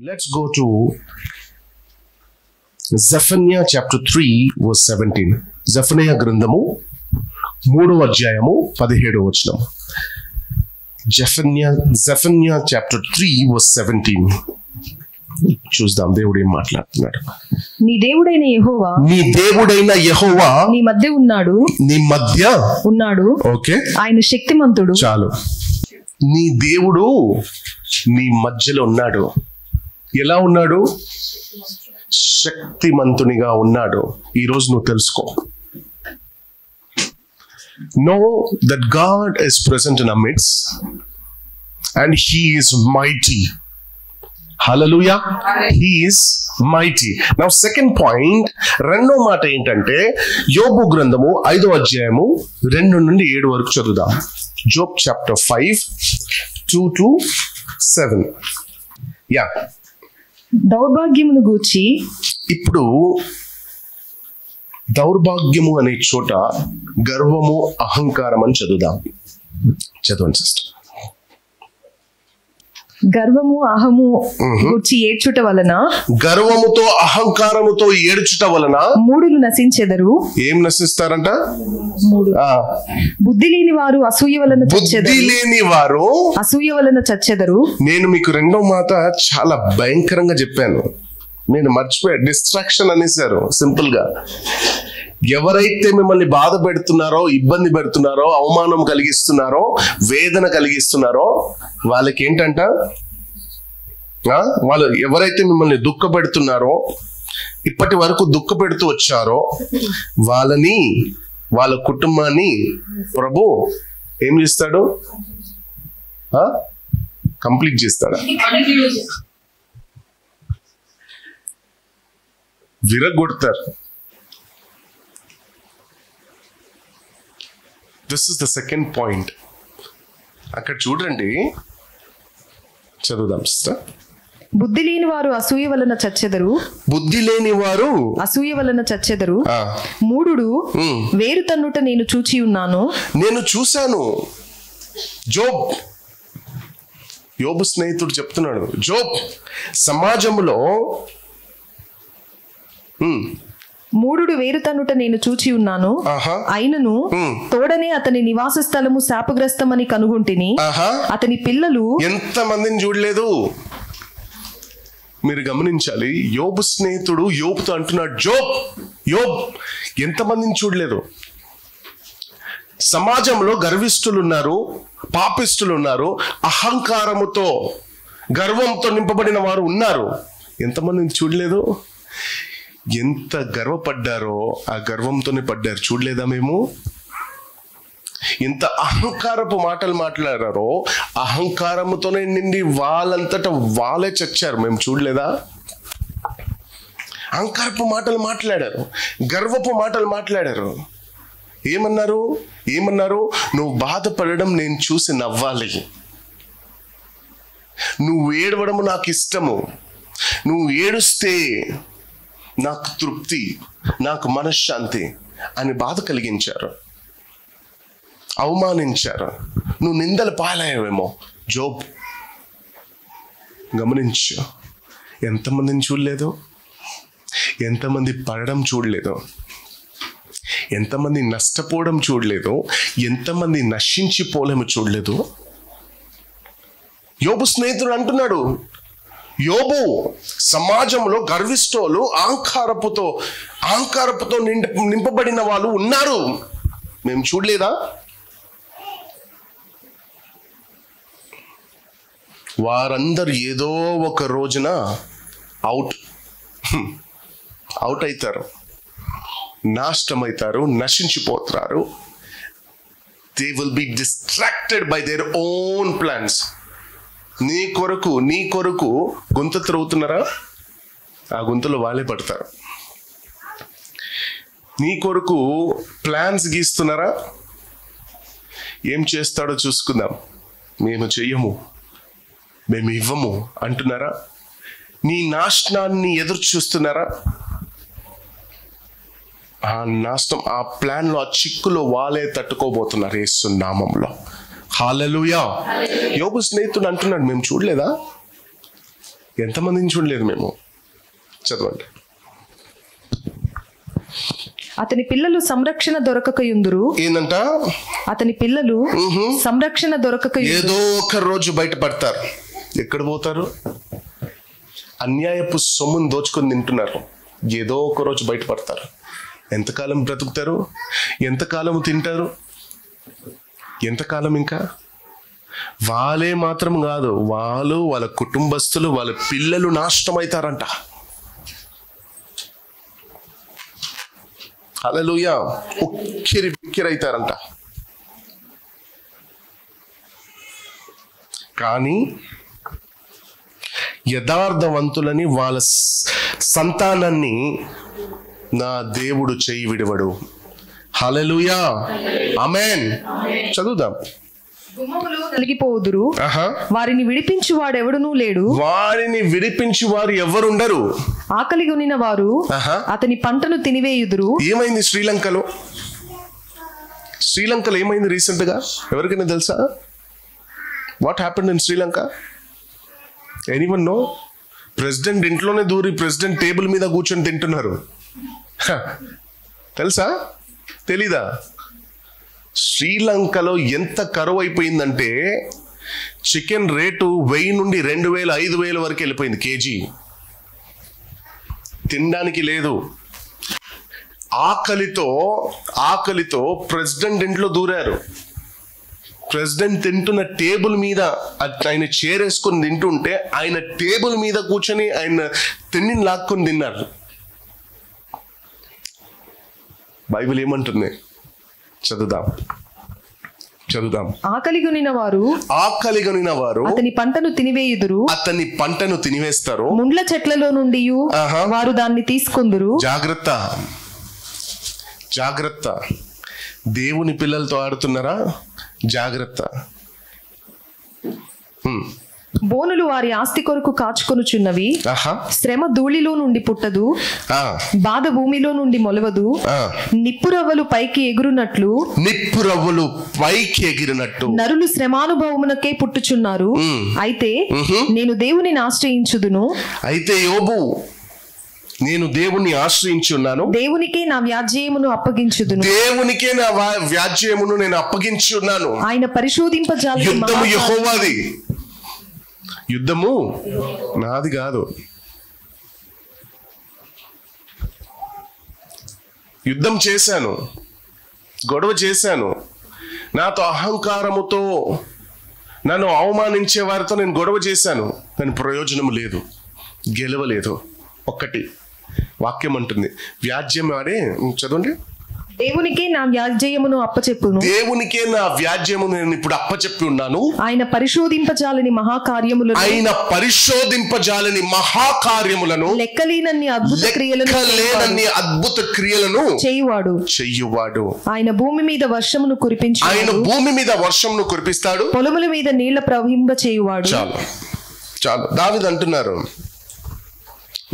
Let's go to Zephaniah chapter 3 verse 17. Zephaniah గ్రంథము 3వ అధ్యాయము 17వ వచనం. Zephaniah chapter 3 verse 17. చూద్దాం దేవుడు ఏం మాట్లాడుతున్నాడు. నీ దేవుడైన యెహోవా నీ మధ్య ఉన్నాడు. ఓకే, ఆయన శక్తిమంతుడు. చాలు. నీ దేవుడు నీ మధ్యలో ఉన్నాడు. ఎలా ఉన్నాడు? శక్తిమంతునిగా ఉన్నాడు. ఈరోజు నువ్వు తెలుసుకో. Know that God is present in our midst and He is mighty. Hallelujah. He is mighty. Now second point, రెండో మాట ఏంటంటే యోబు గ్రంథము 5వ అధ్యాయము 2 నుండి 7 వరకు చదువుదాం. Job chapter 5 2 to 7. యా, దౌర్భాగ్యమును గూర్చి. ఇప్పుడు దౌర్భాగ్యము అనే చోట గర్వము, అహంకారం అని చదువుదాం. చదవండి సిస్టర్. గర్వము, అహము గూర్చి ఏడ్చుట వలన, గర్వముతో అహంకారముతో ఏడ్చుట వలన మూడులు నశించెదరు. ఏం నశిస్తారంట? బుద్ధి లేని వారు అసూయ వలన చచ్చెదరు. నేను మీకు రెండో మాట చాలా భయంకరంగా చెప్పాను, నేను మర్చిపోయా. డిస్ట్రాక్షన్ అనేసారు. సింపుల్ గా ఎవరైతే మిమ్మల్ని బాధ పెడుతున్నారో, ఇబ్బంది పెడుతున్నారో, అవమానం కలిగిస్తున్నారో, వేదన కలిగిస్తున్నారో వాళ్ళకి ఏంటంట, వాళ్ళు ఎవరైతే మిమ్మల్ని దుఃఖ పెడుతున్నారో, ఇప్పటి వరకు దుఃఖ పెడుతూ వచ్చారో వాళ్ళని, వాళ్ళ కుటుంబాన్ని ప్రభు ఏం చేస్తాడు? కంప్లీట్ చేస్తాడా? విరగొడతారు. This is the second point. అక్కడ చూడండి, చదువుదాం సిస్టర్. బుద్ధి లేని వారు అసూయ వలన చచ్చెదరు. బుద్ధి లేని వారు అసూయ వలన చచ్చెదరు. మూఢుడు వేరు తన్నుట నేను చూచి ఉన్నాను. నేను చూశాను. యోబు స్నేహితుడు చెప్తున్నాడు, జోబ్ సమాజంలో మూఢుడు వేరు తన్నుట నేను చూచి ఉన్నాను. అయినను తోడనే అతని నివాస స్థలము శాపగ్రస్తమని కనుగొంటిని. అతని పిల్లలు ఎంతమందిని చూడలేదు. మీరు గమనించాలి. యోబు స్నేహితుడు యోబుతో అంటున్నాడు, యోబ్ ఎంతమందిని చూడలేదు. సమాజంలో గర్విష్ఠులు ఉన్నారు, పాపిష్ఠులు ఉన్నారు, అహంకారముతో గర్వంతో నింపబడిన వారు ఉన్నారు. ఎంతమందిని చూడలేదు. ఎంత గర్వపడ్డారో ఆ గర్వంతోనే పడ్డారు. చూడలేదా మేము? ఎంత అహంకారపు మాటలు మాట్లాడారో అహంకారముతోనే నిండి వాళ్ళంతటా వాళ్ళే చచ్చారు. మేము చూడలేదా? అహంకారపు మాటలు మాట్లాడారు, గర్వపు మాటలు మాట్లాడారు. ఏమన్నారు? నువ్వు బాధపడడం నేను చూసి నవ్వాలి, నువ్వు ఏడవడము నాకు ఇష్టము, నువ్వు ఏడుస్తే నాకు తృప్తి, నాకు మనశ్శాంతి అని బాధ కలిగించారు, అవమానించారు. నువ్వు నిందల పాలయ్యావేమో. జోబ్ గమనించు, ఎంతమందిని చూడలేదు, ఎంతమంది పడడం చూడలేదు, ఎంతమంది నష్టపోవడం చూడలేదు, ఎంతమంది నశించిపోలేము చూడలేదు. యోబు స్నేహితుడు అంటున్నాడు, యోబు సమాజంలో గర్విష్ఠులు, అహంకారపుతో నింపబడిన వాళ్ళు ఉన్నారు. మేము చూడలేదా? వారందరూ ఏదో ఒక రోజున అవుట్ అవుతారు, నాశనమవుతారు, నశించిపోతారు. They will be distracted by their own plans. నీ కొరకు గుంత త్రవ్వుతున్నారా? ఆ గుంతలో వాళ్ళే పడతారు. నీ కొరకు ప్లాన్స్ గీస్తున్నారా? ఏం చేస్తాడో చూసుకుందాం, మేము చెయ్యము, మేము ఇవ్వము అంటున్నారా? నీ నాశనాన్ని ఎదురు చూస్తున్నారా? ఆ నాశనం, ఆ ప్లాన్లో, ఆ చిక్కులో వాళ్ళే తట్టుకోబోతున్నారు యేసు నామములో. హల్లెలూయా. యోబు స్నేహితుడు అంటున్నాడు, మేము చూడలేదా? ఎంతమందిని చూడలేదు మేము. చదవండి. అతని పిల్లలు సంరక్షణ దొరకకయుందురు. ఏందంట? అతని పిల్లలు సంరక్షణ దొరకకయుందురు. ఏదో ఒక రోజు బయటపడతారు. ఎక్కడ పోతారు? అన్యాయపు సొమ్మును దోచుకొని తింటున్నారు. ఏదో ఒక రోజు బయటపడతారు. ఎంతకాలం బ్రతుకుతారు? ఎంతకాలం తింటారు? ఎంతకాలం? ఇంకా వాళ్ళే మాత్రం కాదు, వాళ్ళు, వాళ్ళ కుటుంబస్తులు, వాళ్ళ పిల్లలు నాశనం అవుతారంట. హల్లెలూయా. ఉక్కిరి బిక్కిరి అవుతారంట. కానీ యథార్థవంతులని వాళ్ళ సంతానాన్ని నా దేవుడు చేయి విడవడు. హల్లెలూయా. ఆమేన్. చదువుదాం. గుమ్మములు నలిగిపోవుదురు, వారిని విడిపించు వాడెవడునూ లేడు. వారిని విడిపించు వారు ఎవరుండరు. ఆకలి కొనిన వారు అతని పంటను తినివేయుదురు. ఏమైంది శ్రీలంకలో? శ్రీలంకలో ఏమైంది రీసెంట్ గా? ఎవరికైనా తెలుసా? What happened in Sri Lanka? Anyone know? President ఇంట్లోనే దూరి ప్రెసిడెంట్ టేబుల్ మీద కూర్చొని తింటున్నారు. తెలుసా? తెలీదా? శ్రీలంకలో ఎంత కరువు అయిపోయిందంటే చికెన్ రేటు 1000 నుండి 2000, 5000 వరకు వెళ్ళిపోయింది కేజీ. తినడానికి లేదు. ఆకలితో ప్రెసిడెంట్ ఇంట్లో దూరారు. ప్రెసిడెంట్ తింటున్న టేబుల్ మీద ఆయన చేరేసుకొని తింటుంటే ఆయన టేబుల్ మీద కూర్చొని ఆయన తిండిని లాక్కొని తిన్నారు. బైబిల్ ఏమంటుంది? చదువుదాం. ఆకలి కొనిన వారు అతని పంటను తినివేయుదురు. అతని పంటను తినివేస్తారు. ముండ్ల చెట్లలో నుండి వారు దాన్ని తీసుకొందురు. జాగ్రత్త. దేవుని పిల్లలతో ఆడుతున్నారా? జాగ్రత్త. బోనులు వారి ఆస్తి కొరకు కాచుకొనుచున్నవి. శ్రమ ధూళిలో నుండి పుట్టదు, బాధ భూమిలో నుండి మొలవదు. నిప్పురవ్వలు పైకి ఎగురునట్లు నరులు శ్రమానుభవమునకే పుట్టుచున్నారు. అయితే నేను దేవునిని ఆశ్రయించుదును. అయితే యోబు, నేను దేవుణ్ణి ఆశ్రయించున్నాను, దేవునికే నా వ్యాజ్యమును అప్పగించుదును. దేవునికే నా వ్యాజ్యమును నేను అప్పగించున్నాను. ఆయన పరిశోధింపజాలని యుద్ధము యెహోవాది, యుద్ధము నాది కాదు. యుద్ధం చేశాను, గొడవ చేశాను. నాతో అహంకారముతో నన్ను అవమానించే వారితో నేను గొడవ చేశాను, కానీ ప్రయోజనం లేదు, గెలవలేదు. ఒక్కటి వాక్యం అంటుంది, వ్యాజ్యం ఆడే. చదవండి. దేవునికే నా వ్యాజ్యమును అప్పచెప్పును. దేవునికే నా వ్యాజ్యమును నేను ఇప్పుడు అప్పచెప్పి ఉన్నాను. ఆయన పరిశోధింపజాలని మహాకార్యములను లెక్కలేనన్ని అద్భుత క్రియలను చేయువాడు. ఆయన భూమి మీద వర్షమును కురిపిస్తాడు. పొలముల మీద నీళ్ల ప్రవహింప చేయువాడు. చాలు. దావీదు అంటున్నారు,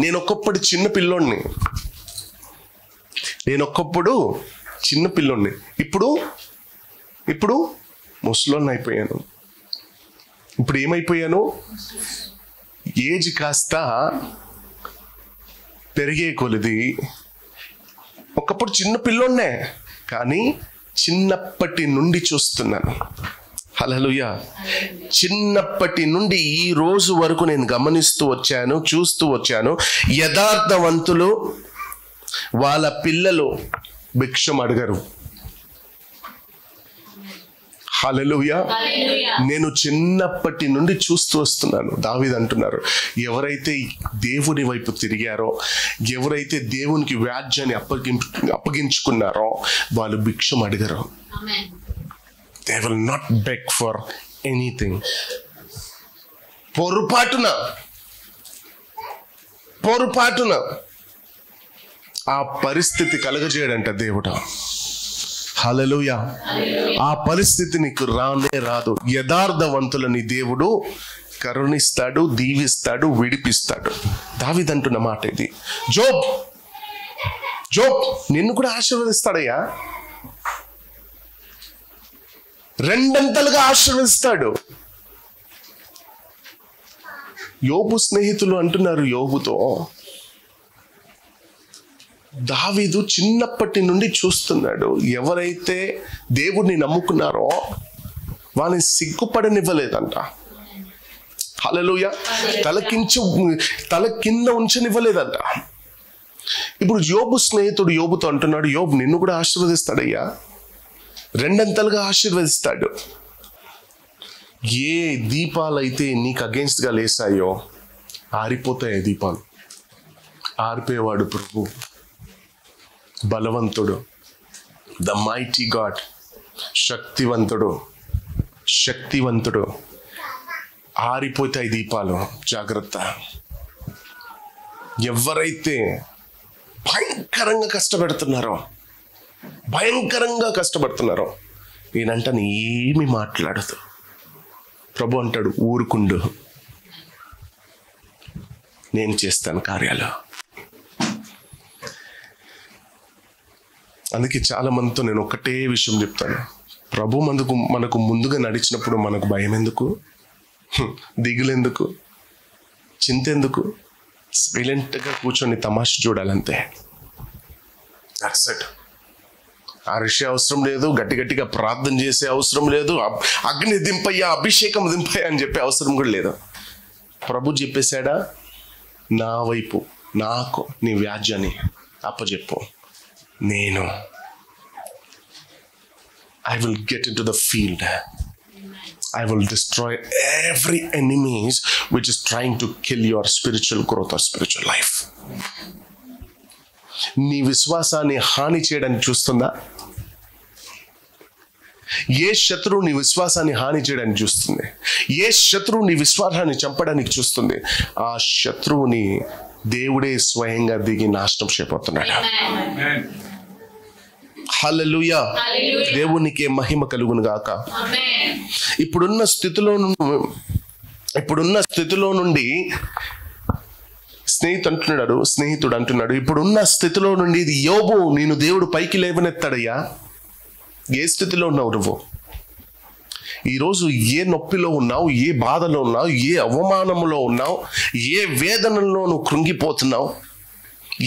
నేను ఒకప్పుడు చిన్న పిల్లోడిని, ఇప్పుడు ముసలోడిని అయిపోయాను. ఇప్పుడు ఏమైపోయాను? ఏజ్ కాస్త పెరిగే కొలిది. ఒకప్పుడు చిన్న పిల్లోడినే, కానీ చిన్నప్పటి నుండి చూస్తున్నాను. హల్లెలూయా. చిన్నప్పటి నుండి ఈ రోజు వరకు నేను చూస్తూ వచ్చాను. యథార్థవంతులు వాళ్ళ పిల్లలు భిక్షం అడగరు. హల్లెలూయా. నేను చిన్నప్పటి నుండి చూస్తూ వస్తున్నాను. దావీదు అంటున్నారు, ఎవరైతే దేవుని వైపు తిరిగారో, ఎవరైతే దేవునికి వ్యాజ్యాన్ని అప్పగించుకున్నారో వాళ్ళు భిక్షం అడగరు. They will not beg for anything. పొరపాటున ఆ పరిస్థితి కలగజేయడంట దేవుడు. హల్లెలూయా. ఆ పరిస్థితి నీకు రాదు. యథార్థవంతులని దేవుడు కరుణిస్తాడు, దీవిస్తాడు, విడిపిస్తాడు. దావీదు అంటున్న మాట ఇది. జోబ్ నిన్ను కూడా ఆశీర్వదిస్తాడయ్యా, రెండంతలుగా ఆశీర్వదిస్తాడు. యోబు స్నేహితులు అంటున్నారు యోబుతో, దావీదు చిన్నప్పటి నుండి చూస్తున్నాడు, ఎవరైతే దేవుడిని నమ్ముకున్నారో వాళ్ళని సిగ్గుపడనివ్వలేదంట. హల్లెలూయా. తల కింద ఉంచనివ్వలేదంట. ఇప్పుడు యోబు స్నేహితుడు యోబుతో అంటున్నాడు, యోబు నిన్ను కూడా ఆశీర్వదిస్తాడయ్యా, రెండంతలుగా ఆశీర్వదిస్తాడు. ఏ దీపాలైతే నీకు అగేన్స్ట్ గా లేసాయో ఆరిపోతాయి దీపాలు. ఆరిపోయేవాడు ప్రభు, బలవంతుడు, ద మైటీ గాడ్, శక్తివంతుడు. ఆరిపోతాయి దీపాలు, జాగ్రత్త. ఎవరైతే భయంకరంగా కష్టపడుతున్నారో ఈయనంటాను ఏమి మాట్లాడదు. ప్రభు అంటాడు, ఊరుకుండు, నేను చేస్తాను కార్యాలు. అందుకే చాలా మందితో నేను ఒకటే విషయం చెప్తాను, ప్రభు మనకు ముందుగా నడిచినప్పుడు మనకు భయం ఎందుకు, దిగులెందుకు, చింతెందుకు? సైలెంట్గా కూర్చొని తమాష చూడాలంతే. That's it. అరిసే అవసరం లేదు, గట్టిగా ప్రార్థన చేసే అవసరం లేదు, అగ్ని దింపయ్యా, అభిషేకం దింపయ్యా అని చెప్పే అవసరం కూడా లేదు. ప్రభు చెప్పేశాడా, నా వైపు నాకు నీ వ్యాజ్యాన్ని అప్పచెప్పు, నేను I will get into the field. I will destroy every enemies which is trying to kill your spiritual growth or spiritual life. నీ విశ్వాసాన్ని హాని చేయడానికి చూస్తుందా? ఏ శత్రువు నీ విశ్వాసాన్ని హాని చేయడానికి చూస్తుంది? ఏ శత్రువు నీ విశ్వాసాన్ని చంపడానికి చూస్తుంది? ఆ శత్రువుని దేవుడే స్వయంగా దిగి నాశనం చేయబోతున్నాడు. హల్లెలూయా. దేవునికి మహిమ కలుగును గాక. ఇప్పుడున్న స్థితిలో నుండి స్నేహితుడు అంటున్నాడు, ఇప్పుడున్న స్థితిలో నుండి ఇది యోబు, నేను దేవుడు పైకి లేవనెత్తాడయ్యా. ఏ స్థితిలో ఉన్నావు నువ్వు? ఈరోజు ఏ నొప్పిలో ఉన్నావు, ఏ బాధలో ఉన్నావు, ఏ అవమానంలో ఉన్నావు, ఏ వేదనలో నువ్వు కృంగిపోతున్నావు,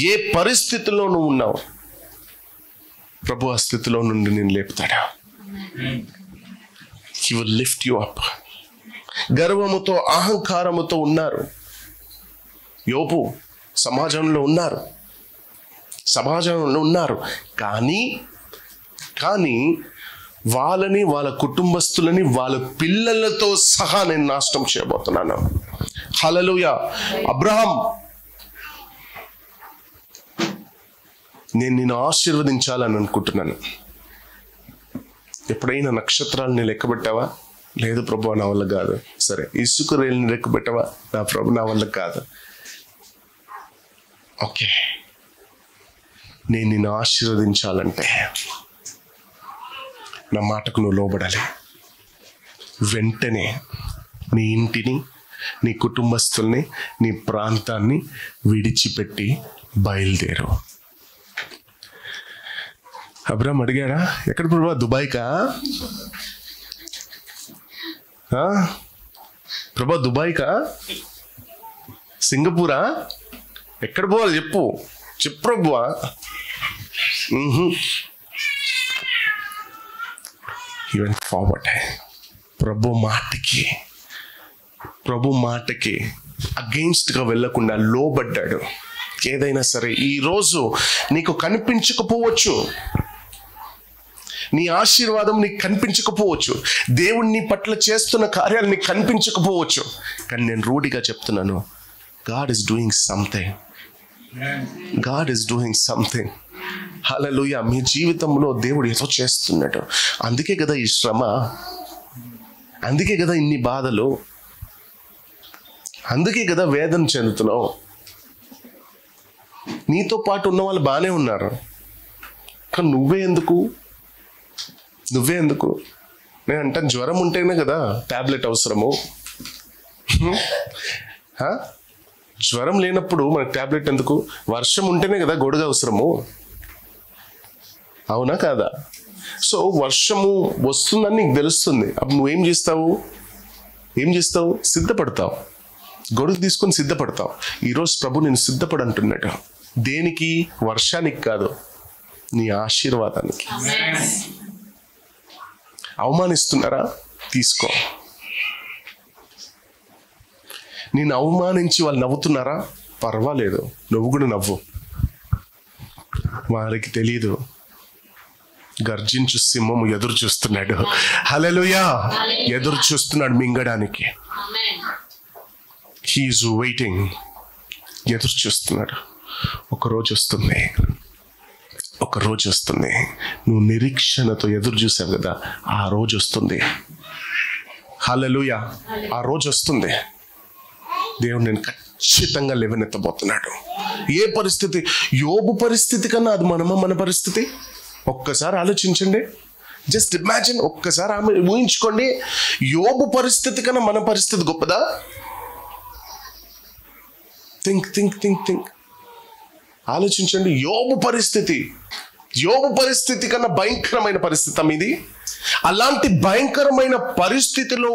ఏ పరిస్థితిలో నువ్వు ఉన్నావు, ప్రభు ఆ స్థితిలో నుండి నేను లేపుతాడా. He will lift you up. గర్వముతో అహంకారముతో ఉన్నారు యోబు, సమాజంలో ఉన్నారు. కానీ వాళ్ళని, వాళ్ళ కుటుంబస్తులని, వాళ్ళ పిల్లలతో సహా నేను నాశనం చేయబోతున్నాను. హల్లెలూయా. అబ్రహాం, నేను నిన్ను ఆశీర్వదించాలని అనుకుంటున్నాను. ఎప్పుడైనా నక్షత్రాలని లెక్కబెట్టావా? లేదు ప్రభు, నా వల్ల కాదు. సరే, ఇసుక రేల్ని లెక్కబెట్టావా? నా ప్రభు, నా వల్ల కాదు. ఓకే, నేను నిన్ను ఆశీర్వదించాలంటే నా మాటకు నువ్వు లోబడాలి. వెంటనే నీ ఇంటిని, నీ కుటుంబస్తుల్ని, నీ ప్రాంతాన్ని విడిచిపెట్టి బయలుదేరు. అబ్రాహం అడిగాడా, ఎక్కడ ప్రభా? దుబాయ్కా? ప్రభా దుబాయ్కా? సింగపూరా? ఎక్కడ పోవాలి చెప్పు ప్రభువా. ఈవెన్ ఫార్వర్డ్ ప్రభు మాటకి అగెయిన్స్ట్గా వెళ్ళకుండా లోబడ్డాడు. ఏదైనా సరే ఈరోజు నీకు కనిపించకపోవచ్చు, నీ ఆశీర్వాదం నీకు కనిపించకపోవచ్చు, దేవుడు నీ పట్ల చేస్తున్న కార్యాలు నీకు కనిపించకపోవచ్చు, కానీ నేను రూఢిగా చెప్తున్నాను, God is doing something. హల్లెలూయా. మీ జీవితంలో దేవుడు ఏదో చేస్తున్నాడు. అందుకే కదా ఈ శ్రమ, అందుకే కదా ఇన్ని బాధలు, అందుకే కదా వేదన చెందుతున్నావు. నీతో పాటు ఉన్న వాళ్ళు బాగానే ఉన్నారు, కానీ నువ్వే ఎందుకు? నేను అంటాను, జ్వరం ఉంటేనే కదా టాబ్లెట్ అవసరము. జ్వరం లేనప్పుడు మనకు టాబ్లెట్ ఎందుకు? వర్షం ఉంటేనే కదా గొడుగు అవసరము, అవునా కాదా? సో వర్షము వస్తుందని నీకు తెలుస్తుంది, అప్పుడు నువ్వేం చేస్తావు? సిద్ధపడతావు. గొడుగు తీసుకొని సిద్ధపడతావు. ఈరోజు ప్రభు నేను సిద్ధపడంటున్నాడు. దేనికి? వర్షానికి కాదు, నీ ఆశీర్వాదానికి. అవమానిస్తున్నారా? తీసుకో. నేను అవమానించి వాళ్ళు నవ్వుతున్నారా? పర్వాలేదు, నువ్వు కూడా నవ్వు. వారికి తెలియదు, గర్జించు సింహము ఎదురు చూస్తున్నాడు. హల్లెలూయా! ఎదురు చూస్తున్నాడు మింగడానికి. He's waiting. ఎదురు చూస్తున్నాడు. ఒకరోజు వస్తుంది, ఒకరోజు వస్తుంది. నువ్వు నిరీక్షణతో ఎదురు చూసావు కదా, ఆ రోజు వస్తుంది. హల్లెలూయా! ఆ రోజు వస్తుంది. దేవుడు నేను ఖచ్చితంగా లేవనెత్తబోతున్నాడు. ఏ పరిస్థితి? యోబు పరిస్థితి కన్నా అది మన పరిస్థితి. ఒక్కసారి ఆలోచించండి. Just imagine. ఒక్కసారి ఆమె ఊహించుకోండి. యోబు పరిస్థితి కన్నా మన పరిస్థితి గొప్పదా? Think think think think. ఆలోచించండి. యోబు పరిస్థితి కన్నా భయంకరమైన పరిస్థితి మీది. అలాంటి భయంకరమైన పరిస్థితిలో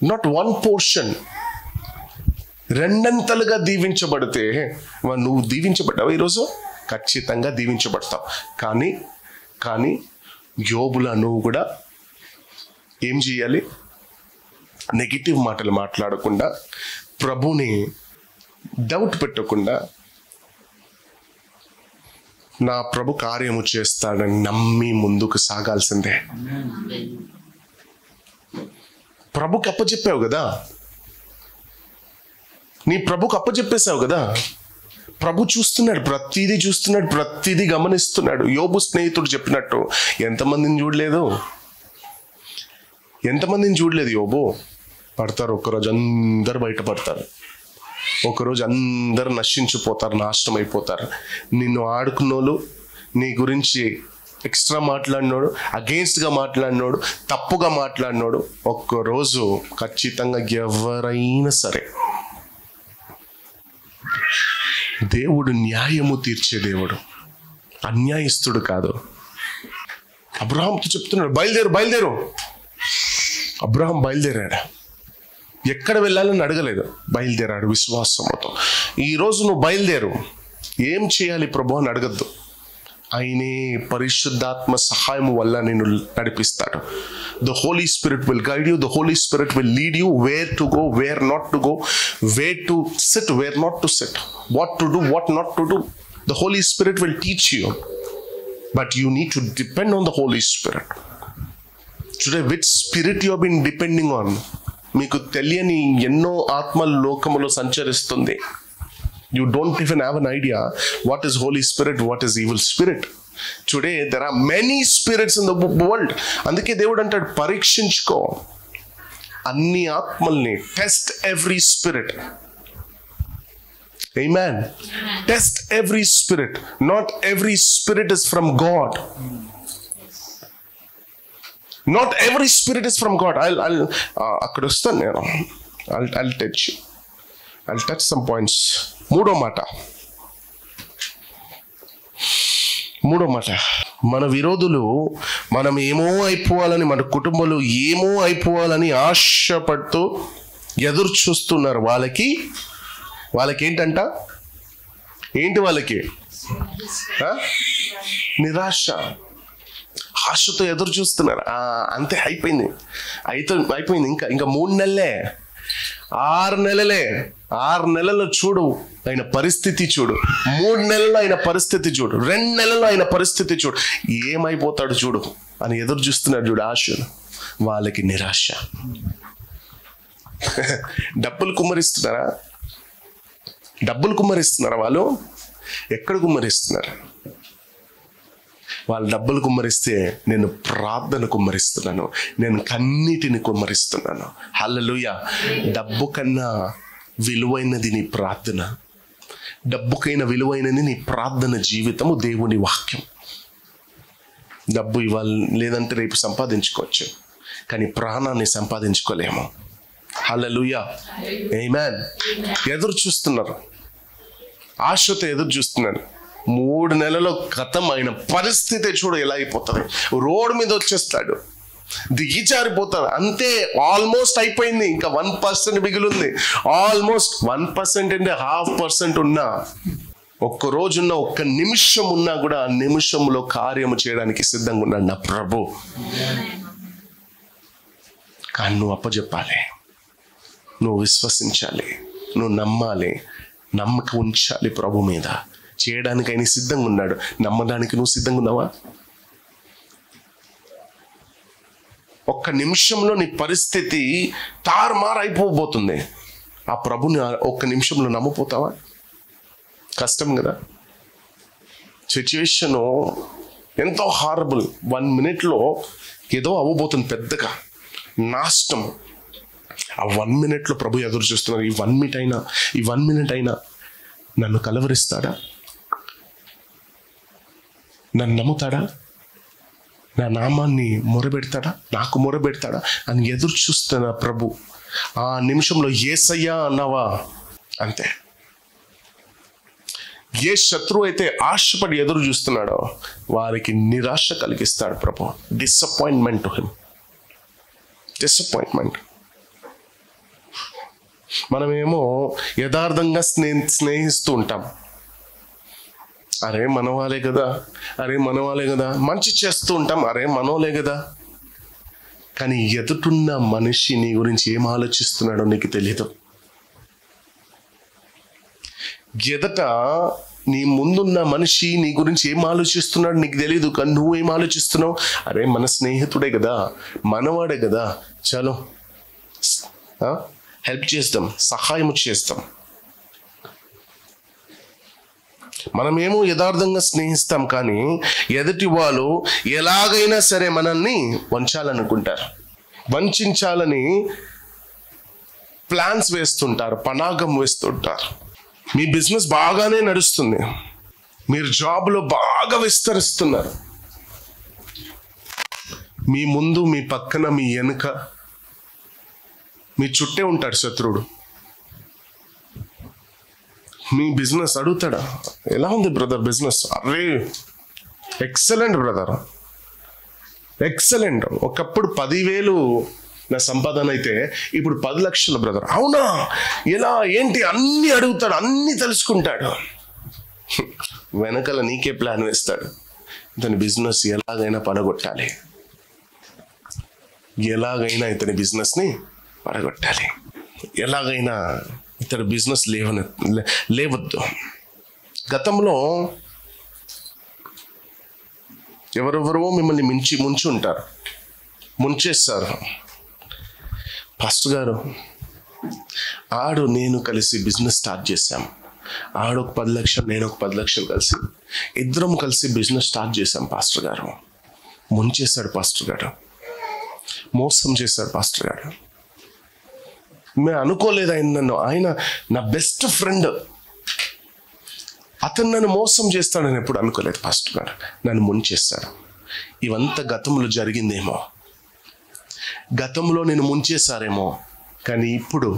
నాట్ వన్ పోర్షన్, రెండంతలుగా దీవించబడితే, నువ్వు దీవించబడ్డావు. ఈరోజు ఖచ్చితంగా దీవించబడతావు. కానీ యోబులా నువ్వు కూడా ఏం చేయాలి? నెగిటివ్ మాటలు మాట్లాడకుండా, ప్రభుని డౌట్ పెట్టకుండా, నా ప్రభు కార్యము చేస్తాడని నమ్మి ముందుకు సాగాల్సిందే. ప్రభుకి అప్పచెప్పావు కదా, నీ ప్రభుకి అప్పచెప్పేశావు కదా. ప్రభు చూస్తున్నాడు, ప్రతిదీ చూస్తున్నాడు, ప్రతిదీ గమనిస్తున్నాడు. యోబు స్నేహితుడు చెప్పినట్టు ఎంతమందిని చూడలేదు యోబు. పడతారు, ఒకరోజు అందరు బయటపడతారు, ఒకరోజు అందరు నశించిపోతారు, నాశనం అయిపోతారు. నిన్ను ఆడుకున్నోళ్ళు, నీ గురించి ఎక్స్ట్రా మాట్లాడినోడు, అగెయిన్స్ట్గా మాట్లాడినోడు, తప్పుగా మాట్లాడినోడు, ఒక్కరోజు ఖచ్చితంగా ఎవరైనా సరే, దేవుడు న్యాయము తీర్చే దేవుడు, అన్యాయస్తుడు కాదు. అబ్రహాంతో చెప్తున్నాడు, బయలుదేరు. అబ్రహాం బయలుదేరాడు. ఎక్కడ వెళ్ళాలని అడగలేదు, బయలుదేరాడు విశ్వాసంతో. ఈరోజు నువ్వు బయలుదేరు. ఏం చేయాలి ప్రభు అని అడగద్దు. ఆయనే పరిశుద్ధాత్మ సహాయం వల్ల నేను నడిపిస్తాడు. The Holy Spirit will guide you. The Holy Spirit will lead you where to go, where not to go, where to sit, where not to sit, what to do, what not to do. The Holy Spirit will teach you. But you need to depend on the Holy Spirit. Today, which spirit you have been depending on? మీకు తెలియని ఎన్నో ఆత్మల లోకములో సంచరిస్తుంది. You don't even have an idea what is Holy Spirit, what is evil spirit. Today there are many spirits in the world. అందుకే దేవుడు అంటాడు, పరీక్షించుకో అన్ని ఆత్మల్ని. Test every spirit. Amen. Test every spirit. Not every spirit is from God. Not every spirit is from God. I'll అక్కడ వస్తాను నేను. I'll touch some points. మూడో మాట, మన విరోధులు మనం ఏమో అయిపోవాలని, మన కుటుంబాలు ఏమో అయిపోవాలని ఆశపడుతూ ఎదురు చూస్తున్నారు. వాళ్ళకి ఏంటంట? ఏంటి వాళ్ళకి? నిరాశ. ఆశతో ఎదురు చూస్తున్నారు. అంతే, అయిపోయింది. ఇంకా 3 నెలలే, 6 నెలలే. 6 నెలల్లో చూడు ఆయన పరిస్థితి చూడు, 3 నెలల్లో ఆయన పరిస్థితి చూడు, 2 నెలల్లో ఆయన పరిస్థితి చూడు, ఏమైపోతాడు చూడు అని ఎదురు చూస్తున్నాడు చూడు. ఆశ. వాళ్ళకి నిరాశ. డబ్బులు కుమ్మరిస్తున్నారా వాళ్ళు? ఎక్కడ కుమ్మరిస్తున్నారు? వాళ్ళు డబ్బులు కుమ్మరిస్తే నేను ప్రార్థన కుమ్మరిస్తున్నాను, నేను కన్నీటిని కుమ్మరిస్తున్నాను. హల్లెలూయా. డబ్బు కన్నా విలువైనది నీ ప్రార్థన. డబ్బుకైనా విలువైనది నీ ప్రార్థన జీవితము, దేవుని వాక్యం. డబ్బు ఇవాళ లేదంటే రేపు సంపాదించుకోవచ్చు, కానీ ప్రాణాన్ని సంపాదించుకోలేము. హల్లెలూయా. ఆమేన్. ఎదురు చూస్తున్నారు, ఆశతో ఎదురు చూస్తున్నారు. 3 నెలల్లో కథం అయిన పరిస్థితి చూడు ఎలా అయిపోతుంది. రోడ్డు మీద వచ్చేస్తాడు, దిగిజారిపోతాను అంతే. ఆల్మోస్ట్ అయిపోయింది, ఇంకా 1% మిగిలింది. ఆల్మోస్ట్ 1% అంటే 0.5% ఉన్నా, ఒక్క రోజున్న ఒక్క నిమిషం ఉన్నా కూడా ఆ నిమిషంలో కార్యము చేయడానికి సిద్ధంగా ఉన్నాడు నా ప్రభు. కానీ నువ్వు అప్పచెప్పాలి, నువ్వు విశ్వసించాలి, నువ్వు నమ్మాలి, నమ్మకం ఉంచాలి ప్రభు మీద. చేయడానికి ఆయన సిద్ధంగా ఉన్నాడు, నమ్మడానికి నువ్వు సిద్ధంగా ఉన్నావా? ఒక్క నిమిషంలో నీ పరిస్థితి తారుమారు అయిపోబోతుంది. ఆ ప్రభుని ఒక్క నిమిషంలో నమ్మపోతావా? కష్టం కదా. సిచ్యువేషను ఎంతో హారబుల్. 1 minute ఏదో అవ్వబోతుంది పెద్దగా నాశనం. ఆ 1 minute ప్రభు ఎదురు చూస్తున్నారు. ఈ 1 minute అయినా నన్ను కలవరిస్తాడా, నన్ను నమ్ముతాడా, నా నామాన్ని మొరబెడతాడా, నాకు మొరబెడతాడా అని ఎదురు చూస్తున్న ప్రభు. ఆ నిమిషంలో యేసయ్యా అన్నావా అంతే. ఏ శత్రువు అయితే ఆశపడి ఎదురు చూస్తున్నాడో వారికి నిరాశ కలిగిస్తాడు ప్రభు. Disappointment to him, disappointment. మనమేమో యథార్థంగా స్నేహిస్తూ ఉంటాం. అరే మనవాలే కదా, అరే మనవాలే కదా, మంచి చేస్తూ ఉంటాం, అరే మనోలే కదా. కానీ ఎదుటున్న మనిషి నీ గురించి ఏం ఆలోచిస్తున్నాడో నీకు తెలియదు. ఎదట నీ ముందున్న మనిషి నీ గురించి ఏం ఆలోచిస్తున్నాడు నీకు తెలియదు. కానీ నువ్వేం ఆలోచిస్తున్నావు? అరే మన స్నేహితుడే కదా, మనవాడే కదా, చలో హెల్ప్ చేస్తాం, సహాయం చేస్తాం. మనమేమో యథార్థంగా స్నేహిస్తాం, కానీ ఎదుటి వాళ్ళు ఎలాగైనా సరే మనల్ని వంచాలనుకుంటారు, వంచాలని ప్లాన్స్ వేస్తుంటారు, పనాగం వేస్తుంటారు. మీ బిజినెస్ బాగానే నడుస్తుంది, మీరు జాబ్లో బాగా విస్తరిస్తున్నారు. మీ ముందు, మీ పక్కన, మీ వెనుక, మీ చుట్టే ఉంటాడు శత్రువుడు. మీ బిజినెస్ అడుగుతాడా, ఎలా ఉంది బ్రదర్ బిజినెస్? అరే ఎక్సలెంట్ బ్రదర్, ఎక్సలెంట్. ఒకప్పుడు 10,000 నా సంపాదన అయితే ఇప్పుడు 10 లక్షలు బ్రదర్. అవునా, ఎలా, ఏంటి, అన్ని అడుగుతాడు, అన్ని తెలుసుకుంటాడు. వెనకాల నీకే ప్లాన్ వేస్తాడు. ఇతని బిజినెస్ ఎలాగైనా పడగొట్టాలి, ఎలాగైనా ఇతని బిజినెస్ని పడగొట్టాలి, ఎలాగైనా ఇతని బిజినెస్ లేవద్దు. గతంలో ఎవరెవరో మిమ్మల్ని ముంచి ఉంటారు, ముంచేస్తారు. పాస్టర్ గారు, ఆడు నేను కలిసి బిజినెస్ స్టార్ట్ చేశాం, ఆడు ఒక 10 లక్షలు, నేను ఒక 10 లక్షలు కలిసి, ఇద్దరం కలిసి బిజినెస్ స్టార్ట్ చేశాం పాస్టర్ గారు. ముంచేశాడు పాస్టర్ గారు, మోసం చేశాడు పాస్టర్ గారు. మేము అనుకోలేదు ఆయన నా బెస్ట్ ఫ్రెండ్, అతను నన్ను మోసం చేస్తాడని ఎప్పుడు అనుకోలేదు పాస్టర్ గారు, నన్ను ముంచేస్తాడు. ఇవంతా గతంలో జరిగిందేమో, గతంలో నేను ముంచేశారేమో. కానీ ఇప్పుడు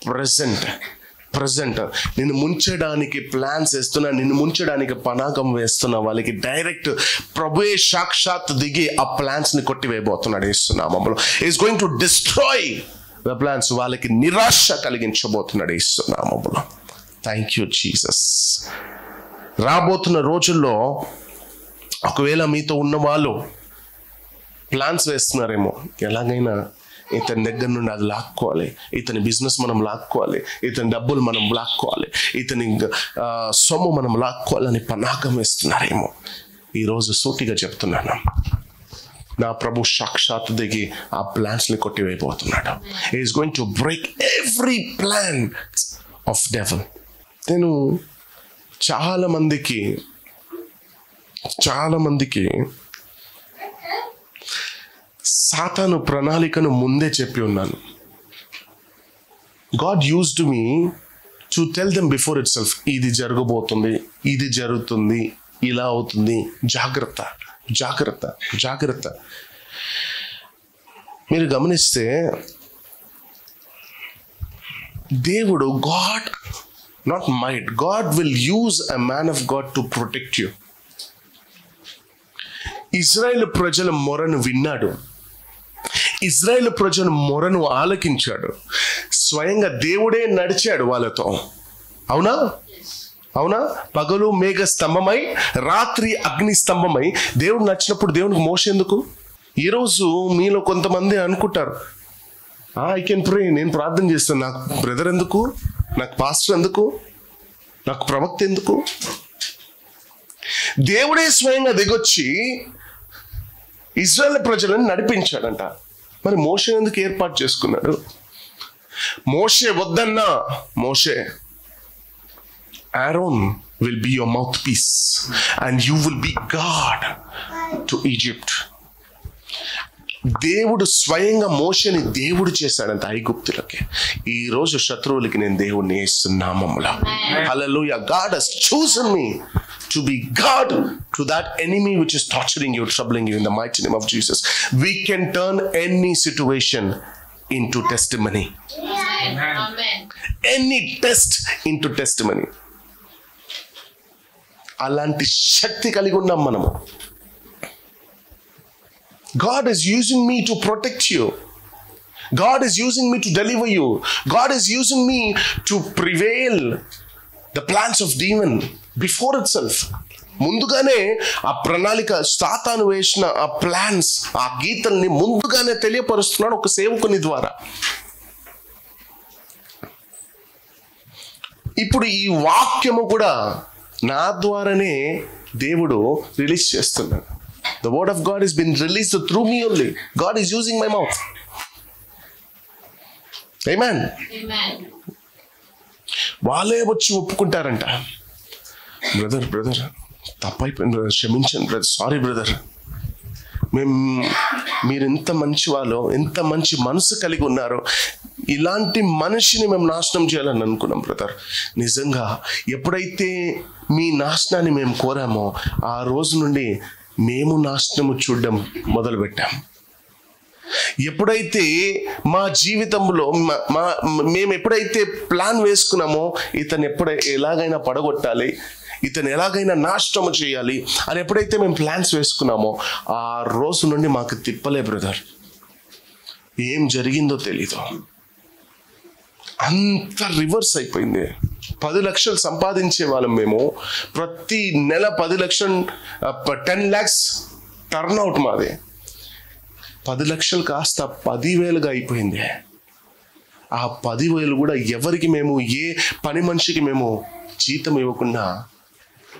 ప్రజెంట్ నిన్ను ముంచడానికి ప్లాన్స్ వేస్తున్నా, నిన్ను ముంచడానికి పనాగం వేస్తున్నా వాళ్ళకి డైరెక్ట్ ప్రభువే సాక్షాత్ దిగి ఆ ప్లాన్స్ని కొట్టివేయబోతున్నాడు. యేసునామములో is going to destroy the plans. వాళ్ళకి నిరాశ కలిగించబోతున్నాడు యేసునామములో. Thank you Jesus. రాబోతున్న రోజుల్లో ఒకవేళ మీతో ఉన్న వాళ్ళు ప్లాన్స్ వేస్తున్నారేమో, ఎలాగైనా ఇతని దగ్గర నుండి అది లాక్కోవాలి, ఇతని బిజినెస్ మనం లాక్కోవాలి, ఇతని డబ్బులు మనం లాక్కోవాలి, ఇతని సొమ్ము మనం లాక్కోవాలని పనాగం వేస్తున్నారేమో. ఈరోజు సూటిగా చెప్తున్నాను, నా ప్రభు సాక్షాత్ దిగి ఆ ప్లాన్స్ని కొట్టివేయబోతున్నాడు. He is going to break every plan of devil. నేను చాలా మందికి సాతాను ప్రణాళికను ముందే చెప్పి ఉన్నాను. God used me to tell them before itself, ఇది జరగబోతుంది, ఇది జరుగుతుంది, ఇలా అవుతుంది, జాగ్రత్త జాగ్రత్త జాగ్రత్త. మీరు గమనిస్తే దేవుడు, God not might, God will use a man of God to protect you. Israel ప్రజల మొరను విన్నాడు, ఇజ్రాయేల్ ప్రజల మొరను ఆలకించాడు. స్వయంగా దేవుడే నడిచాడు వాళ్ళతో. అవునా? అవునా? పగలు మేఘ స్తంభమై, రాత్రి అగ్ని స్తంభమై దేవుడు నచ్చినప్పుడు దేవునికి మోస ఎందుకు? ఈరోజు మీలో కొంతమంది అనుకుంటారు, ఐ కెన్ ప్రే, నేను ప్రార్థన చేస్తాను, నాకు బ్రదర్ ఎందుకు, నాకు పాస్టర్ ఎందుకు, నాకు ప్రవక్త ఎందుకు? దేవుడే స్వయంగా దిగొచ్చి ఇజ్రాయేల్ ప్రజలను నడిపించాడంట. మరి మోషే ఎందుకు ఏర్పాటు చేసుకున్నాడు? మోషే వద్దన్నా, మోషే, Aaron will be your mouthpiece and you will be God to Egypt. దేవుడు స్వయంగా మోషేని దేవుడు చేశాడంట ఐగుప్తులకి. ఈ రోజు శత్రువులకి నేను దేవుడిని యేసునామములో. హల్లెలూయా. God has chosen me to be God to that enemy which is torturing you, troubling you, in the mighty name of Jesus. We can turn any situation into testimony. Amen. Any test into testimony. అలాంటి శక్తి కలిగి ఉన్నాం మనము. God is using me to protect you. God is using me to deliver you. God is using me to prevail the plans of demon before itself. ముందుగానే ఆ ప్రణాళిక, సాతాను వేసిన ఆ ప్లాన్స్, ఆ గీతల్ని ముందుగానే తెలియపరుస్తున్నాడు ఒక సేవకుని ద్వారా. ఇప్పుడు ఈ వాక్యము కూడా నా ద్వారానే దేవుడు రిలీజ్ చేస్తున్నాడు. The word of God has been released through me only. God is using my mouth. Amen. Amen. వాళ్ళే వచ్చి ఒప్పుకుంటారంట, బ్రదర్ తప్పైపోయింది బ్రదర్, క్షమించండి బ్రదర్, సారీ బ్రదర్, మీరు ఎంత మంచి వాళ్ళు, ఎంత మంచి మనసు కలిగి ఉన్నారు, ఇలాంటి మనిషిని మేము నాశనం చేయాలని అనుకున్నాం బ్రదర్. నిజంగా ఎప్పుడైతే మీ నాశనాన్ని మేము కోరామో ఆ రోజు నుండి మేము నాశనము చూడడం మొదలుపెట్టాం. ఎప్పుడైతే మా జీవితంలో మేము ఎప్పుడైతే ప్లాన్ వేసుకున్నామో ఇతను ఎలాగైనా పడగొట్టాలి, ఇతను ఎలాగైనా నాశనము చేయాలి అని ఎప్పుడైతే మేము ప్లాన్స్ వేసుకున్నామో ఆ రోజు నుండి మాకు తిప్పలే బ్రదర్. ఏం జరిగిందో తెలీదు, అంత రివర్స్ అయిపోయింది. 10 లక్షలు సంపాదించే వాళ్ళం మేము, ప్రతి నెల 10 లక్షలు, 10 lakhs టర్న్ అవుట్ మాది. 10 లక్షలు కాస్త 10,000గా అయిపోయింది. ఆ 10,000 కూడా ఎవరికి మేము, ఏ పని మనిషికి మేము జీతం ఇవ్వకుండా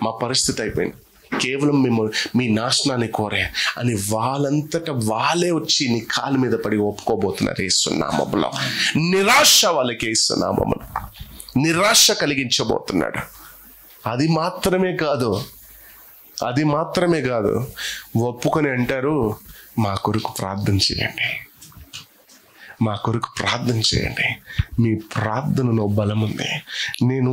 మా పరిస్థితి అయిపోయింది. కేవలం మేము మీ నాశనాన్ని కోరే అని వాళ్ళంతటా వాళ్ళే వచ్చి నీ కాలు మీద పడి ఒప్పుకోబోతున్నారు యేసునామములో. నిరాశ వాళ్ళకి యేసునామములో నిరాశ కలిగించబోతున్నాడు. అది మాత్రమే కాదు, ఒప్పుకొని అంటారు, మా కొరకు ప్రార్థన చేయండి, మా కొరకు ప్రార్థన చేయండి, మీ ప్రార్థనలో బలం ఉంది. నేను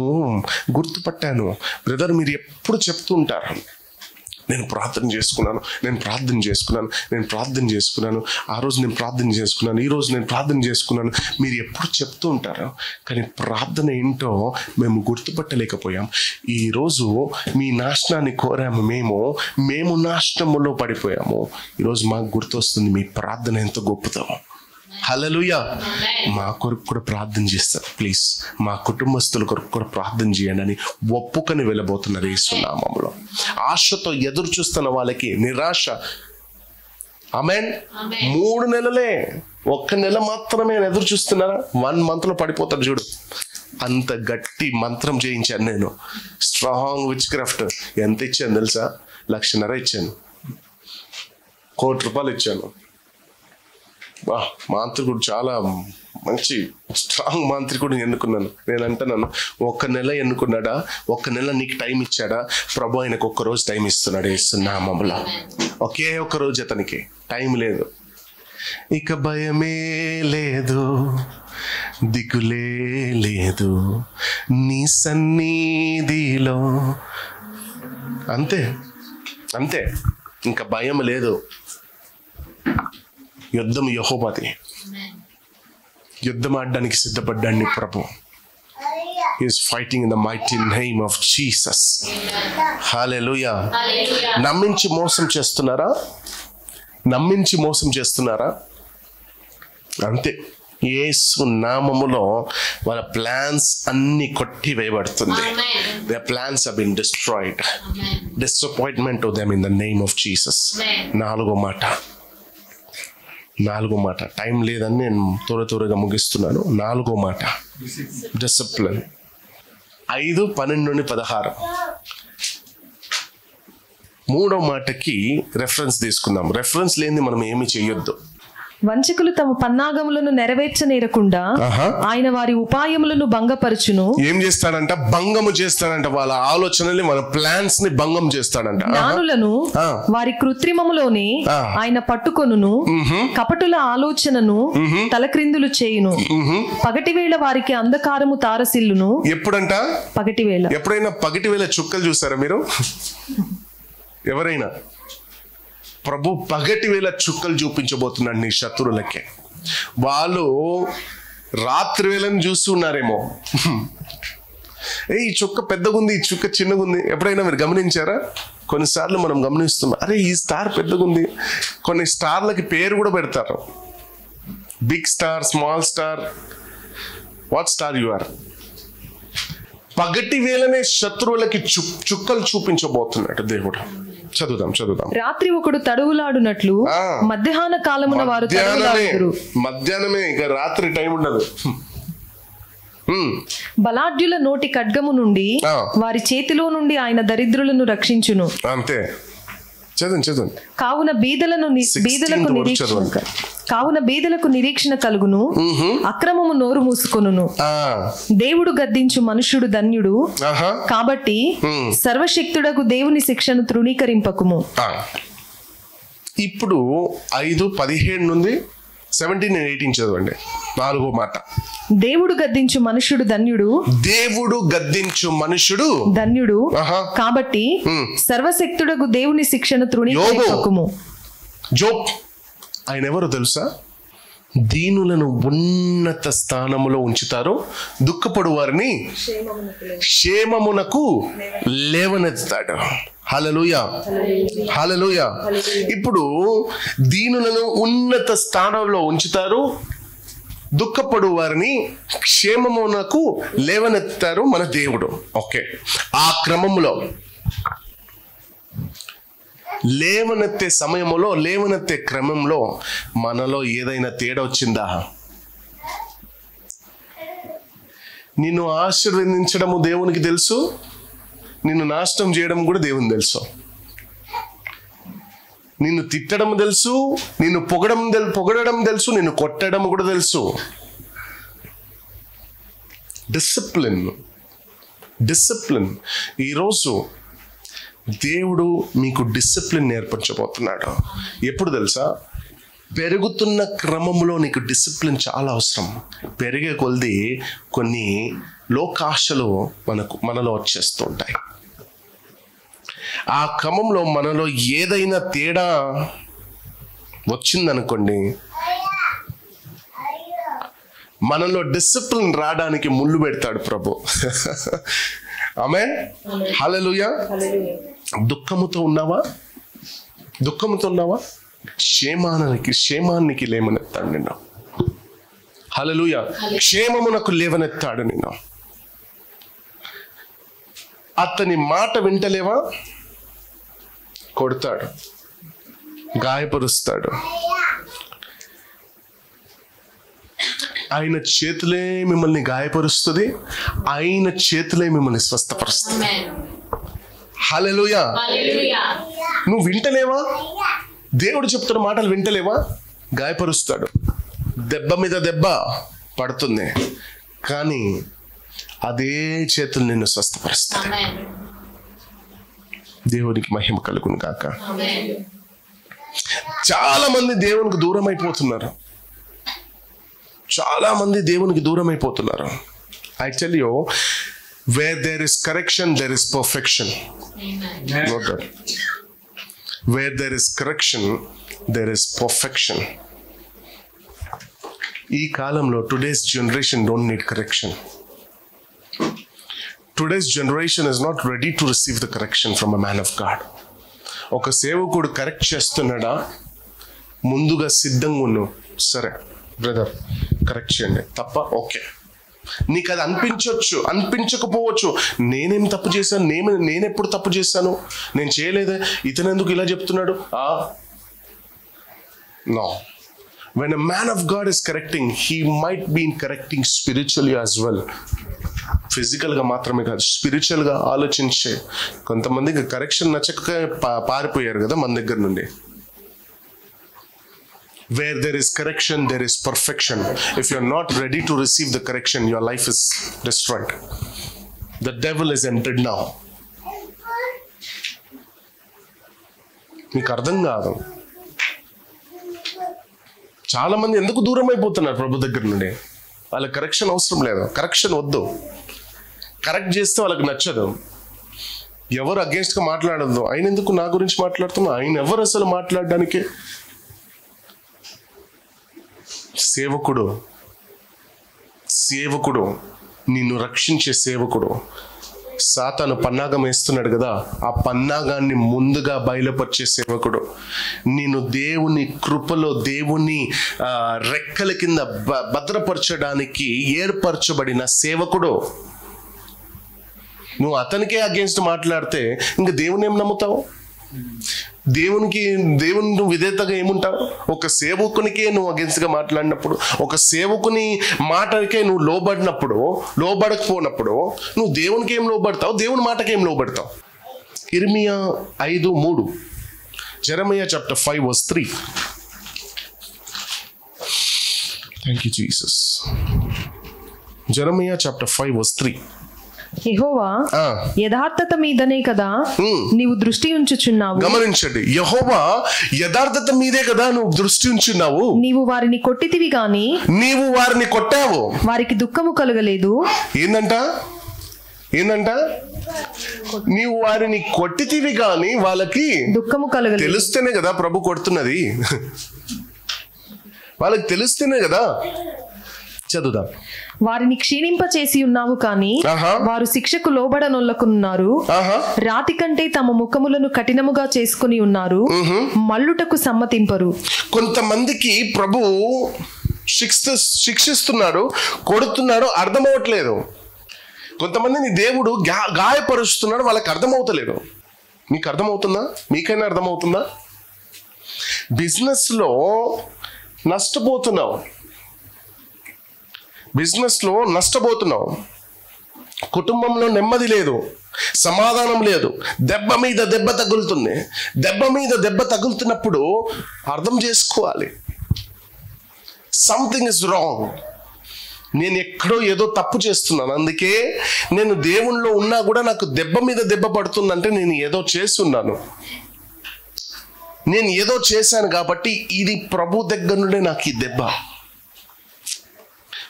గుర్తుపట్టాను బ్రదర్, మీరు ఎప్పుడు చెప్తూ ఉంటారు, నేను ప్రార్థన చేసుకున్నాను, ఆ రోజు నేను ప్రార్థన చేసుకున్నాను, ఈ రోజు నేను ప్రార్థన చేసుకున్నాను, మీరు ఎప్పుడు చెప్తూ ఉంటారు. కానీ ప్రార్థన ఏంటో మేము గుర్తుపట్టలేకపోయాం. ఈరోజు మీ నాశనాన్ని కోరాము, మేము నాశనములో పడిపోయాము. ఈరోజు మాకు గుర్తొస్తుంది మీ ప్రార్థన ఎంత గొప్పదో. హల్లెలూయా. మా కొరకు కూడా ప్రార్థన చేస్తారు ప్లీజ్, మా కుటుంబస్తుల కొరకు కూడా ప్రార్థన చేయండి అని ఒప్పుకొని వెళ్ళబోతున్నారు యేసునామములో. ఆశతో ఎదురు చూస్తున్న వాళ్ళకి నిరాశ. ఆమేన్. 3 నెలలే, 1 నెల మాత్రమే ఎదురు చూస్తున్నారా? 1 month లో పడిపోతారు చూడు. అంత గట్టి మంత్రం చేయించాను నేను, స్ట్రాంగ్ విచ్ క్రాఫ్ట్. ఎంత ఇచ్చాను తెలుసా? 1,50,000 ఇచ్చాను, 1 కోటి రూపాయలు ఇచ్చాను. మాంత్రికుడు చాలా మంచి స్ట్రాంగ్ మాంత్రికుడు ఎన్నుకున్నాను. నేను అంటున్నాను, 1 నెల ఎన్నుకున్నాడా? 1 నెల నీకు టైం ఇచ్చాడా? ప్రభు ఆయనకు 1 రోజు టైం ఇస్తున్నాడు యేసునామములో. ఒకే 1 రోజు అతనికి టైం లేదు. ఇక భయమే లేదు, దిగులే లేదు నీ సన్నిధిలో. అంతే, ఇంకా భయం లేదు. యుద్ధం యెహోవాది, యుద్ధం ఆడడానికి సిద్ధపడ్డాన్ని ప్రభు. He is fighting in the mighty name of Jesus. Hallelujah. నమ్మించి మోసం చేస్తున్నారా? అంతే. యేసు నామములో వాళ్ళ ప్లాన్స్ అన్ని కొట్టివేయబడుతుంది. Their plans have been destroyed. Disappointment to them in the name of Jesus. నాలుగో మాట టైం లేదని నేను త్వరగా ముగిస్తున్నాను. నాలుగో మాట డిసిప్లిన్. 5:12-16. మూడో మాటకి రెఫరెన్స్ తీసుకుందాం. రెఫరెన్స్ లేని మనం ఏమి చేయొద్దు. వంచకులు తమ పన్నాగములను నెరవేర్చనేరకుండా ఆయన వారి ఉపాయములను భంగపరచును. ఏం చేస్తాడంట? భంగము చేస్తాడంట. వాళ్ళ ఆలోచనల్ని, వాళ్ళ ప్లాన్స్ ని భంగం చేస్తాడంట. జ్ఞానులను వారి కృత్రిమములోనే ఆయన పట్టుకొనును. కపటుల ఆలోచనను తలక్రిందులు చేయును. పగటివేళ వారికి అంధకారము తారసిల్లును. ఎప్పుడంట? పగటివేళ. ఎప్పుడైనా పగటివేళ చుక్కలు చూసారా మీరు? ఎవరైనా? ప్రభు పగటి వేళ చుక్కలు చూపించబోతున్నాడు నీ శత్రువులకే. వాళ్ళు రాత్రి వేళను చూస్తున్నారేమో, ఈ చుక్క పెద్దగుంది, ఈ చుక్క చిన్నగుంది. ఎప్పుడైనా మీరు గమనించారా? కొన్నిసార్లు మనం గమనిస్తున్నాం, అరే ఈ స్టార్ పెద్దగుంది. కొన్ని స్టార్లకి పేరు కూడా పెడతారు, big star, small star. What star you are? పగటి వేళనే శత్రువులకి చుక్కలు చూపించబోతున్నాడు దేవుడు. చదువుదాం. రాత్రి ఒకడు తడువులాడునట్లు మధ్యాహ్న కాలమున వారు తడువులాడుదురు. మధ్యాహ్నమే, ఇక రాత్రి టైం ఉండదు. బలాఢ్యుల నోటి ఖడ్గము నుండి వారి చేతిలో నుండి ఆయన దరిద్రులను రక్షించును. అంతే. చదువు. కావున బీదలకు నిరీక్షణ కలుగును. అక్రమము నోరు మూసుకొనును. దేవుడు గద్దించు మనుష్యుడు ధన్యుడు. కాబట్టి సర్వశక్తుడకు దేవుని శిక్షను తృణీకరింపకుము. ఇప్పుడు 5:17 నుండి 17 and 18 చదవండి. నాలుగో మాట. దేవుడు గద్దించు మనుష్యుడు ధన్యుడు. కాబట్టి సర్వశక్తుడకు దేవుని శిక్షను తృణీకరింపకుము. జోబ్ ఆయన ఎవరో తెలుసా? దీనులను ఉన్నత స్థానములో ఉంచుతారు, దుఃఖపడు వారిని క్షేమమునకు లేవనెత్తాడు. హల్లెలూయా. ఇప్పుడు దీనులను ఉన్నత స్థానంలో ఉంచుతారు, దుఃఖపడు వారిని క్షేమమునకు లేవనెత్తారు మన దేవుడు. ఓకే, ఆ క్రమంలో లేవనెత్తే సమయంలో, లేవనెత్తే క్రమంలో మనలో ఏదైనా తేడా వచ్చిందా? నిన్ను ఆశీర్వదించడము దేవునికి తెలుసు, నిన్ను నాశనం చేయడం కూడా దేవునికి తెలుసు. నిన్ను తిట్టడం తెలుసు, నిన్ను పొగడడం తెలుసు, నిన్ను కొట్టడం కూడా తెలుసు. డిసిప్లిన్. ఈరోజు దేవుడు మీకు డిసిప్లిన్ నేర్పించబోతున్నాడు. ఎప్పుడు తెలుసా? పెరుగుతున్న క్రమంలో నీకు డిసిప్లిన్ చాలా అవసరం. పెరిగే కొలది కొన్ని లోకాశలు మనలో వచ్చేస్తూ ఉంటాయి. ఆ క్రమంలో మనలో ఏదైనా తేడా వచ్చిందనుకోండి, మనలో డిసిప్లిన్ రావడానికి ముళ్ళు పెడతాడు ప్రభు. ఆమేన్. హల్లెలూయా. దుఃఖముతో ఉన్నావా? క్షేమానికి లేవనెత్తాడు నిన్ను. హల్లెలూయా. క్షేమమునకు లేవనెత్తాడు నిన్ను. అతని మాట వింటలేవా? కొడతాడు, గాయపరుస్తాడు. ఆయన చేతులే మిమ్మల్ని గాయపరుస్తుంది, ఆయన చేతులే మిమ్మల్ని స్వస్థపరుస్తుంది. హల్లెలూయా. నువ్వు వింటలేవా? దేవుడు చెప్తున్న మాటలు వింటలేవా? గాయపరుస్తాడు, దెబ్బ మీద దెబ్బ పడుతుంది, కానీ అదే చేతులు నిన్ను స్వస్థపరుస్తాడు. దేవునికి మహిమ కలుగును గాక. చాలా మంది దేవునికి దూరం అయిపోతున్నారు. I tell you, where there is correction, there is perfection. Note that. Where there is correction, there is perfection. ఈ కాలంలో today's generation don't need correction. Today's generation is not ready to receive the correction from a man of God. ఒక సేవకుడు correct చేస్తున్నాడా, ముందుగా సిద్ధంగా ఉన్నావు. సరే, brother correct చేయండి, తప్ప ఓకే. నీకు అది అనిపించవచ్చు, అనిపించకపోవచ్చు. నేనేం తప్పు చేశాను, నేను ఎప్పుడు తప్పు చేశాను, నేను చేయలేదే, ఇతను ఎందుకు ఇలా చెప్తున్నాడు. No, when a man of God is correcting, he might be correcting spiritually as well. Physical గా మాత్రమే కాదు, స్పిరిచువల్ గా ఆలోచించే కొంతమందికి కరెక్షన్ నచ్చక పారిపోయారు కదా మన దగ్గర నుండి. Where there is correction, there is perfection. If you are not ready to receive the correction, your life is destroyed. The devil is entered now. మీకు అర్థం కాదు. చాలా మంది ఎందుకు దూరం అయిపోతున్నారు ప్రభు దగ్గర నుండి. వాళ్ళకి కరెక్షన్ అవసరం లేదు, కరెక్షన్ వద్దు. కరెక్ట్ చేస్తే వాళ్ళకి నచ్చదు. ఎవరు అగేన్స్ట్ గా మాట్లాడద్దు. ఆయన ఎందుకు నా గురించి మాట్లాడుతున్నా, ఆయన ఎవరు అసలు మాట్లాడడానికి. సేవకుడు, సేవకుడు, నిన్ను రక్షించే సేవకుడు. సాతాను పన్నాగం వేస్తున్నాడు కదా, ఆ పన్నాగాన్ని ముందుగా బయలుపరిచే సేవకుడు. నేను దేవుని కృపలో, దేవుని రెక్కల కింద భద్రపరచడానికి ఏర్పరచబడిన సేవకుడు. నువ్వు అతనికే అగేన్స్ట్ మాట్లాడితే ఇంకా దేవుని ఏం నమ్ముతావు? దేవుని నువ్వు విధేయతగా ఏముంటావు? ఒక సేవకునికే నువ్వు అగేన్స్ట్ గా మాట్లాడినప్పుడు, ఒక సేవకుని మాటకే నువ్వు లోబడకపోయినప్పుడు నువ్వు దేవునికి ఏం లోబడతావు? దేవుని మాటకి ఏం లోబడతావు? ఇర్మియా 5:3, జెరమియా chapter 5 verse 3. Thank you Jesus. జెరమియా chapter 5 verse 3. యెహోవా యథార్థత మీదనే కదా నీవు దృష్టి ఉంచుచున్నావు. గమనించండి, యెహోవా యథార్థత మీదే కదా నువ్వు దృష్టి ఉంచున్నావు. నీవు వారిని కొట్టితివి గాని, నీవు వారిని కొట్టావు, వారికి దుఃఖము కలుగలేదు. ఏందంట? నీవు వారిని కొట్టితివి గాని వాళ్ళకి దుఃఖము కలుగలేదు. తెలుస్తేనే కదా ప్రభు కొడుతున్నది. వాళ్ళకి తెలుస్తేనే కదా. చదువుదాం. వారిని క్షీణింప చేసి ఉన్నావు కానీ వారు శిక్షకు లోబడనొల్లకున్నారు. రాతి కంటే తమ ముఖములను కఠినముగా చేసుకుని ఉన్నారు, మల్లుటకు సమ్మతింపరు. కొంతమందికి ప్రభు శిక్షిస్తున్నాడు, కొడుతున్నాడు, అర్థమవట్లేదు. కొంతమందిని దేవుడు గాయపరుస్తున్నాడు, వాళ్ళకి అర్థమవుతలేదు. మీకు అర్థమవుతుందా? మీకైనా అర్థమవుతుందా? బిజినెస్ లో నష్టపోతున్నావు, కుటుంబంలో నెమ్మది లేదు, సమాధానం లేదు, దెబ్బ మీద దెబ్బ తగులుతుంది. దెబ్బ మీద దెబ్బ తగులుతున్నప్పుడు అర్థం చేసుకోవాలి, సంథింగ్ ఇస్ రాంగ్. నేను ఎక్కడో ఏదో తప్పు చేస్తున్నాను, అందుకే నేను దేవునిలో ఉన్నా కూడా నాకు దెబ్బ మీద దెబ్బ పడుతుందంటే నేను ఏదో చేస్తున్నాను, నేను ఏదో చేశాను కాబట్టి ఇది ప్రభు దగ్గర నుండే నాకు ఈ దెబ్బ.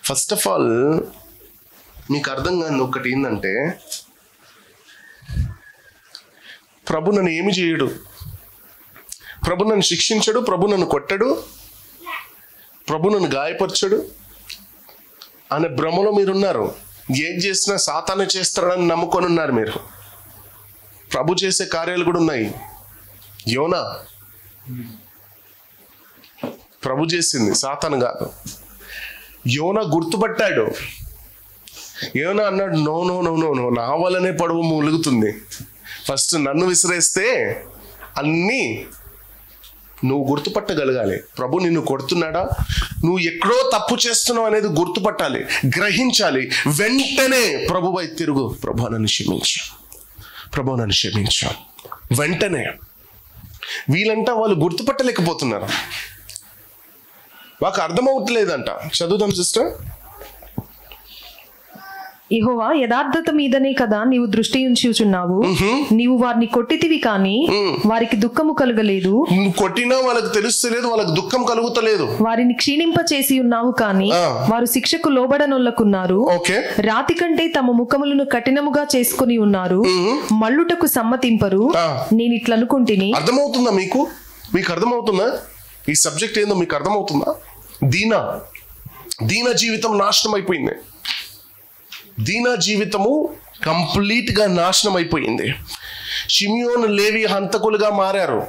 ఫస్ట్ ఆఫ్ ఆల్ మీకు అర్థం కాని ఒకటి ఏంటంటే, ప్రభు నన్ను ఏమి చేయడు, ప్రభు నన్ను శిక్షించడు, ప్రభు నన్ను కొట్టడు, ప్రభు నన్ను గాయపరచడు అనే భ్రమలో మీరున్నారు. ఏం చేసినా సాతానే చేస్తాడని నమ్ముకొని ఉన్నారు మీరు. ప్రభు చేసే కార్యాలు కూడా ఉన్నాయి. యోనా ప్రభు చేసింది, సాతాను కాదు. యోనా గుర్తుపట్టాడు. యోనా అన్నాడు, no no no no no, నా వల్లనే పడవ ములుగుతుంది, ఫస్ట్ నన్ను విసిరేస్తే అన్నీ నువ్వు గుర్తుపట్టగలగాలి. ప్రభు నిన్ను కొడుతున్నాడా, నువ్వు ఎక్కడో తప్పు చేస్తున్నావు అనేది గుర్తుపట్టాలి, గ్రహించాలి. వెంటనే ప్రభువై తిరుగు, ప్రభు నన్ను క్షమించు, ప్రభు నన్ను క్షమించు. వెంటనే. వీళ్ళంటా వాళ్ళు గుర్తుపట్టలేకపోతున్నారు, వాళ్ళకి అర్థమవుతలేదంట. చదువుదాం సిస్టర్. యెహోవా యథార్థత మీదనే కదా నీవు దృష్టి ఉంచుచున్నావు. నీవు వారిని కొట్టితివి కానీ వారికి దుఃఖము కలుగలేదు. కొట్టినా వాళ్ళకి తెలుస్తలేదు, వాళ్ళకి దుఃఖం కలుగుతలేదు. వారిని క్షీణింప చేసి ఉన్నావు కానీ వారు శిక్షకు లోబడనొల్లకున్నారు. రాతి కంటే తమ ముఖములను కఠినముగా చేసుకుని ఉన్నారు, మల్లుటకు సమ్మతింపరు. నేను ఇట్లా అనుకుంటుని. అర్థమవుతుందా మీకు? మీకు అర్థమవుతుందా ఈ సబ్జెక్ట్ ఏందో? మీకు అర్థమవుతుందా? దీన జీవితం నాశనం అయిపోయింది. దీన జీవితము కంప్లీట్ గా నాశనం అయిపోయింది. షిమియోను లేవి హంతకులుగా మారారు.